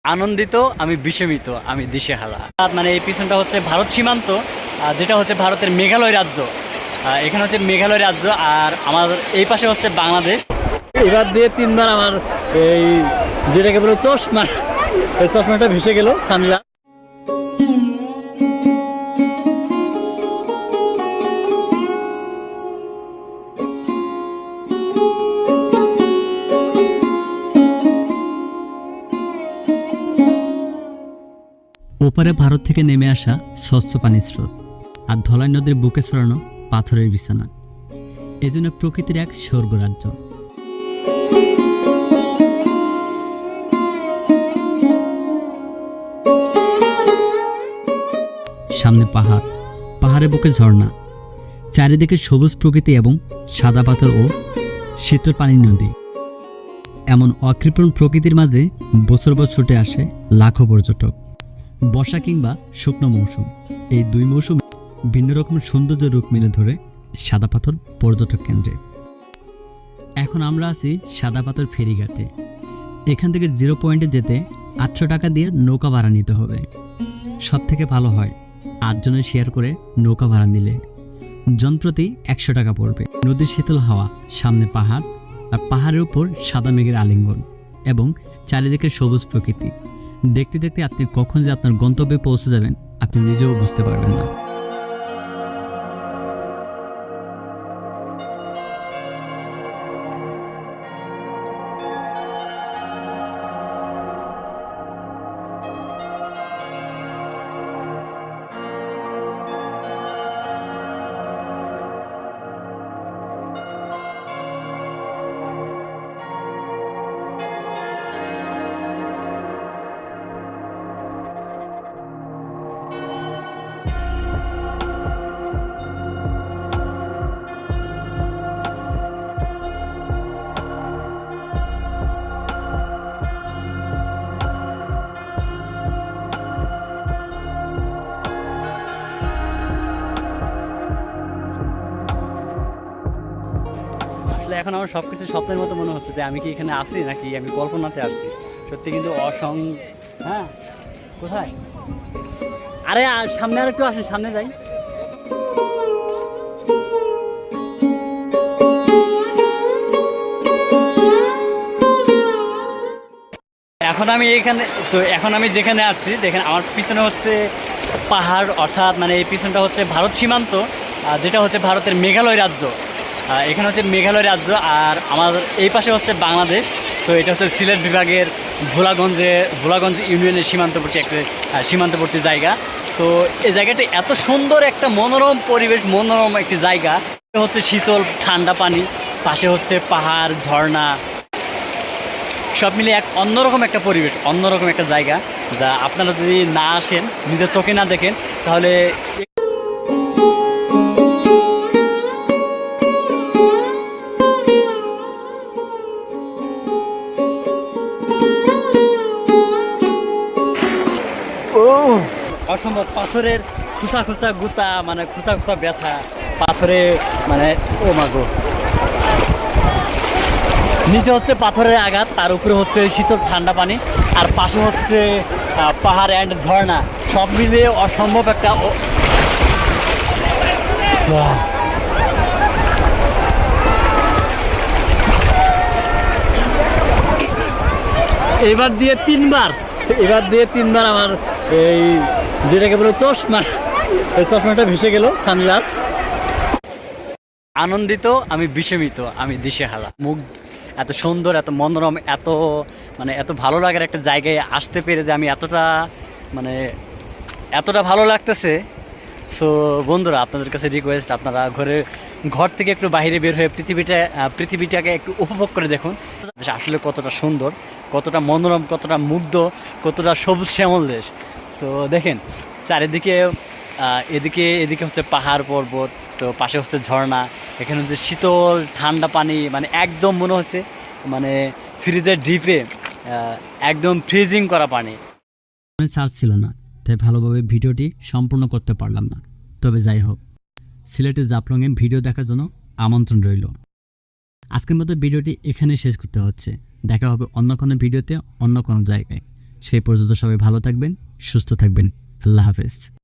আনন্দিত, আমি বিষমিত, আমি দিশেহারা। মানে এই পিছনটা হচ্ছে ভারত সীমান্ত, যেটা হচ্ছে ভারতের মেঘালয় রাজ্য। এখানে হচ্ছে মেঘালয় রাজ্য, আর আমার এই পাশে হচ্ছে বাংলাদেশ। এবার দিয়ে তিনবার আমার এই যেটাকে বলে চশমা, এই চশমাটা ভেসে গেল সানগ্লাস। ওপারে ভারত থেকে নেমে আসা স্বচ্ছ পানির স্রোত, আর ধলাই নদীর বুকে ছড়ানো পাথরের বিছানা, এজন্য প্রকৃতির এক স্বর্গরাজ্য। সামনে পাহাড়, পাহাড়ের বুকে ঝর্ণা, চারিদিকে সবুজ প্রকৃতি এবং সাদা পাথর ও শীতল পানির নদী। এমন অকৃপণ প্রকৃতির মাঝে বছর বছর ছুটে আসে লাখো পর্যটক। বর্ষা কিংবা শুকনো মৌসুম, এই দুই মৌসুম ভিন্ন রকমের সৌন্দর্য রূপ মেলে ধরে সাদা পাথর পর্যটক কেন্দ্রে। এখন আমরা আছি সাদা পাথর ফেরিঘাটে। এখান থেকে 0 পয়েন্টে যেতে 800 টাকা দিয়ে নৌকা ভাড়া নিতে হবে। সব থেকে ভালো হয় 8 জনে শেয়ার করে নৌকা ভাড়া নিলে জনপ্রতি 100 টাকা পড়বে। নদীর শীতল হাওয়া, সামনে পাহাড়, আর পাহাড়ের উপর সাদা মেঘের আলিঙ্গন এবং চারিদিকে সবুজ প্রকৃতি। দেখতে দেখতে আপনি কখন যে আপনার গন্তব্যে পৌঁছে যাবেন আপনি নিজেও বুঝতে পারবেন না। আসলে এখন আমার সব কিছু স্বপ্নের মতো মনে হচ্ছে যে আমি কি এখানে আসি নাকি আমি কল্পনাতে আসছি। সত্যি কিন্তু হ্যাঁ, কোথায়? আরে সামনে আর একটু আসেন, সামনে যাই। এখন আমি যেখানে আসছি দেখেন, আমার পিছনে হচ্ছে পাহাড়, অর্থাৎ মানে এই পিছনটা হচ্ছে ভারত সীমান্ত, যেটা হচ্ছে ভারতের মেঘালয় রাজ্য। এখানে হচ্ছে মেঘালয় রাজ্য, আর আমার এই পাশে হচ্ছে বাংলাদেশ। তো এটা হচ্ছে সিলেট বিভাগের ভোলাগঞ্জ ইউনিয়নের সীমান্তবর্তী জায়গা। তো এই জায়গাটি এত সুন্দর, একটা মনোরম পরিবেশ, মনোরম একটি জায়গা। হচ্ছে শীতল ঠান্ডা পানি, পাশে হচ্ছে পাহাড়, ঝর্ণা, সব মিলে এক অন্যরকম একটা পরিবেশ, অন্যরকম একটা জায়গা, যা আপনারা যদি না আসেন, নিজের চোখে না দেখেন, তাহলে অসম্ভব। পাথরের খুচা খুচা গুতা, মানে খুচা খুচা ব্যথা পাথরে, মানে ও মাগো, নিচে হচ্ছে পাথরের আঘাত, তার উপরে হচ্ছে শীতল ঠান্ডা পানি, আর পাশে হচ্ছে পাহাড় অ্যান্ড ঝর্ণা, সব মিলিয়ে অসম্ভব একটা এবার দিয়ে তিনবার আমার এই যেটাকে বলে চশমা, এই চশমাটা ভেসে গেল সানগ্লাস। আনন্দিত, আমি বিষমিত, আমি দিশেহারা। মুখ এত সুন্দর, এত মনোরম, এত ভালো লাগার একটা জায়গায় আসতে পেরে যে আমি এতটা ভালো লাগতেছে। সো বন্ধুরা, আপনাদের কাছে রিকোয়েস্ট, আপনারা ঘর থেকে একটু বাইরে বের হয়ে পৃথিবীটাকে একটু উপভোগ করে দেখুন আসলে কতটা সুন্দর, কতটা মনোরম, কতটা মুগ্ধ, কতটা সবুজ শ্যামল দেশ। সো দেখেন চারিদিকে, এদিকে হচ্ছে পাহাড় পর্বত, তো পাশে হচ্ছে ঝর্ণা, এখানে হচ্ছে শীতল ঠান্ডা পানি, মানে একদম মনে হচ্ছে মানে ফ্রিজের ডিপে একদম ফ্রিজিং করা পানি। চার্জ ছিল না, তাই ভালোভাবে ভিডিওটি সম্পূর্ণ করতে পারলাম না। তবে যাই হোক, সিলেটের জাফলংয়ে ভিডিও দেখার জন্য আমন্ত্রণ রইল। আজকের মতো ভিডিওটি এখানে শেষ করতে হচ্ছে। দেখা হবে অন্য কোনো ভিডিওতে, অন্য কোনো জায়গায়। সেই পর্যন্ত সবাই ভালো থাকবেন, সুস্থ থাকবেন। আল্লাহ হাফেজ।